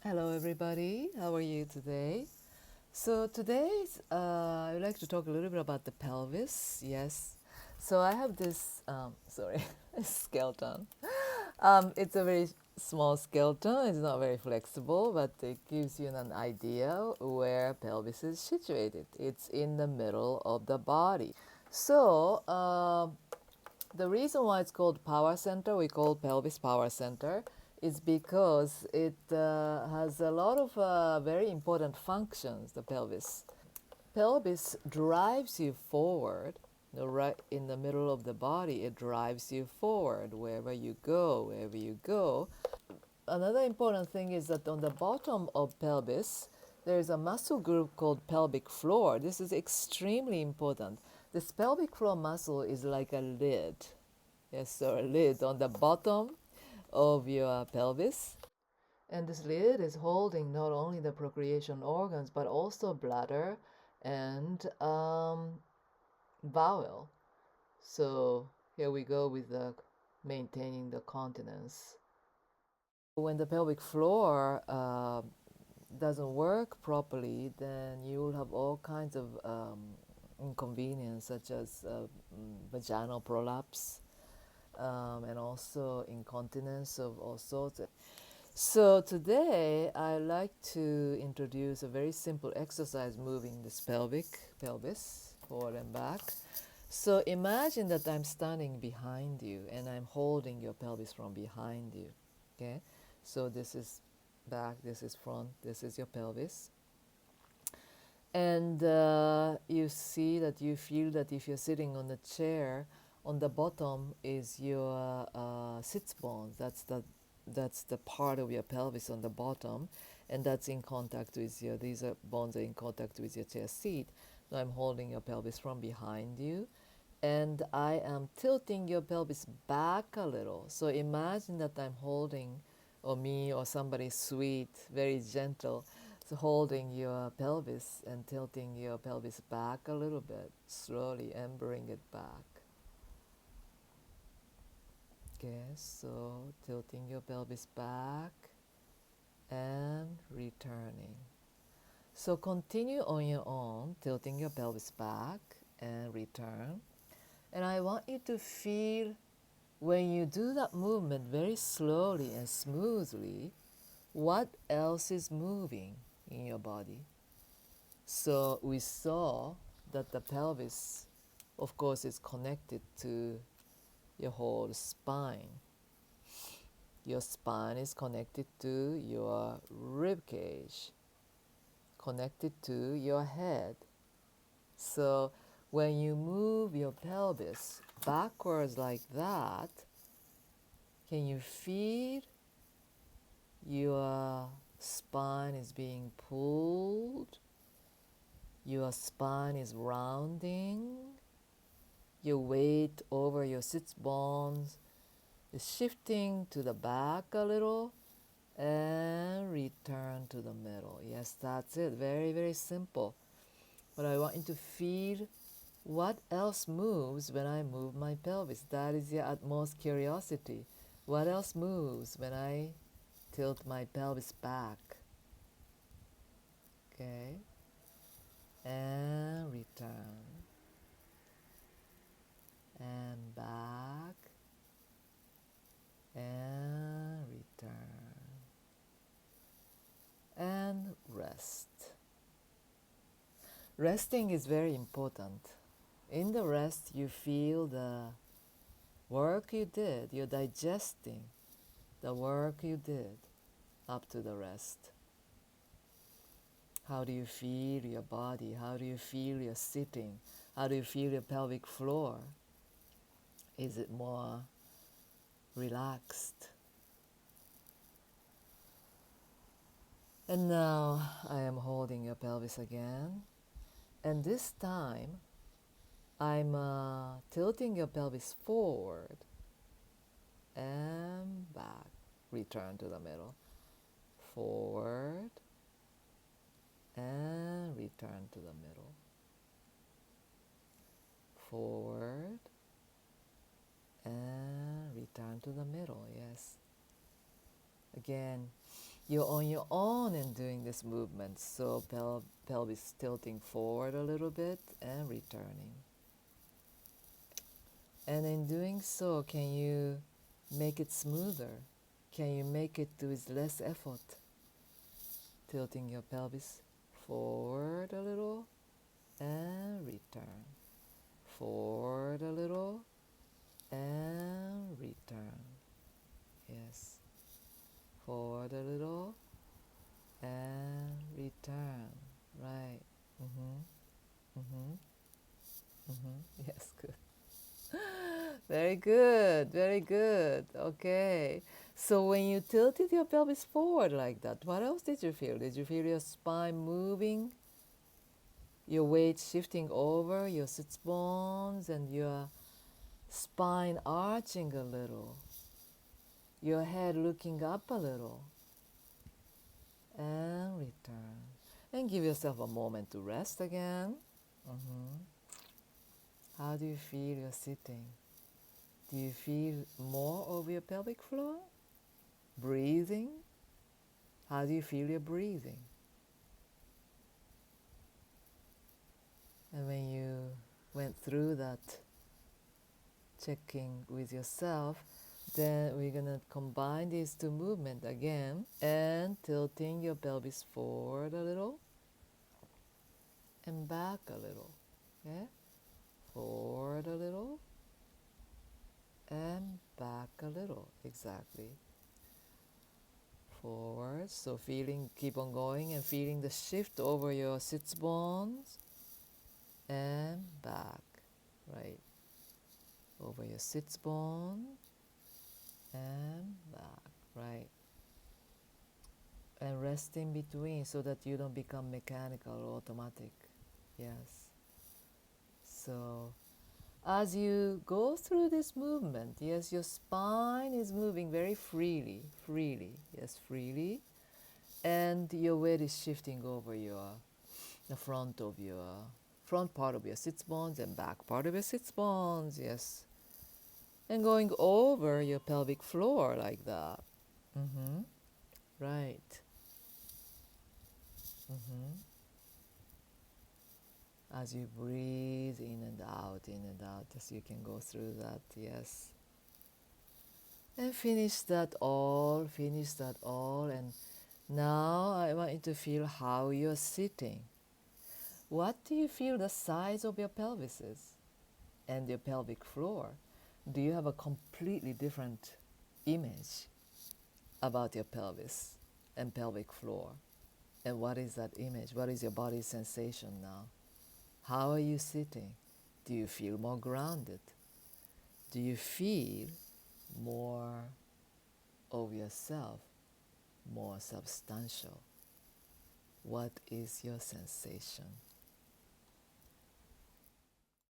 Hello, everybody. How are you today? So today, I would like to talk a little bit about the pelvis. Yes. So I have this, sorry, skeleton. It's a very small skeleton. It's not very flexible, but it gives you an idea where pelvis is situated. It's in the middle of the body. So the reason why it's called power center, we call pelvis power center, is because it has a lot of very important functions, the pelvis. Pelvis drives you forward, right in the middle of the body, it drives you forward wherever you go, wherever you go. Another important thing is that on the bottom of pelvis, there is a muscle group called pelvic floor. This is extremely important. This pelvic floor muscle is like a lid. Yes, so a lid on the bottom of your pelvis. And this lid is holding not only the procreation organs, but also bladder and bowel. So here we go with the maintaining the continence. When the pelvic floor doesn't work properly, then you will have all kinds of inconvenience, such as vaginal prolapse, and also incontinence of all sorts. So today I like to introduce a very simple exercise moving this pelvis forward and back. So imagine that I'm standing behind you and I'm holding your pelvis from behind you. Okay? So this is back, this is front, this is your pelvis. And you see that you feel that if you're sitting on a chair, on the bottom is your sits bones. That's the part of your pelvis on the bottom, and that's in contact with your. These are bones are in contact with your chair seat. Now I'm holding your pelvis from behind you, and I am tilting your pelvis back a little. So imagine that I'm holding, or me or somebody sweet, very gentle, so holding your pelvis and tilting your pelvis back a little bit, slowly, and bring it back. Okay, so tilting your pelvis back and returning. So continue on your own, tilting your pelvis back and return. And I want you to feel when you do that movement very slowly and smoothly, what else is moving in your body? So we saw that the pelvis, of course, is connected to your whole spine. Your spine is connected to your rib cage, connected to your head. So when you move your pelvis backwards like that, can you feel your spine is being pulled? Your spine is rounding. Your weight over your sits bones is shifting to the back a little and return to the middle. Yes, that's it. Very, very simple. But I want you to feel what else moves when I move my pelvis. That is your utmost curiosity. What else moves when I tilt my pelvis back? Okay. And return. And back. And return. And rest. Resting is very important. In the rest, you feel the work you did, you're digesting the work you did up to the rest. How do you feel your body? How do you feel your sitting? How do you feel your pelvic floor? Is it more relaxed? And now I am holding your pelvis again. And this time I'm tilting your pelvis forward and back. Return to the middle. Forward and return to the middle. Forward and return to the middle. Yes. Again, You're on your own in doing this movement. So pelvis tilting forward a little bit and returning. And in doing so, can you make it smoother? Can you make it with less effort? Tilting your pelvis forward a little and return. Forward a little and return. Yes. Forward a little and return. Right. Mm-hmm. Mm-hmm. Mm-hmm. Yes, good. Very good. Very good. Okay. So when you tilted your pelvis forward like that, what else did you feel? Did you feel your spine moving? Your weight shifting over your sits bones and your spine arching a little. Your head looking up a little. And return. And give yourself a moment to rest again. Mhm. How do you feel you're sitting? Do you feel more of your pelvic floor? Breathing? How do you feel your breathing? And when you went through that checking with yourself, then we're gonna combine these two movements again and tilting your pelvis forward a little and back a little. Yeah? Forward a little and back a little. Exactly. Forward. So feeling, keep on going and feeling the shift over your sits bones and back. Right. Over your sits bone and back. Right. And rest in between so that you don't become mechanical or automatic. Yes. So as you go through this movement, yes, your spine is moving very freely, yes, freely, and your weight is shifting over the front part of your sits bones and back part of your sits bones, yes, and going over your pelvic floor like that. Mm-hmm. Right. Mm-hmm. As you breathe in and out, as you can go through that, yes. And finish that all, and now I want you to feel how you're sitting. What do you feel the size of your pelvis is and your pelvic floor? Do you have a completely different image about your pelvis and pelvic floor? And what is that image? What is your body sensation now? How are you sitting? Do you feel more grounded? Do you feel more of yourself, more substantial? What is your sensation?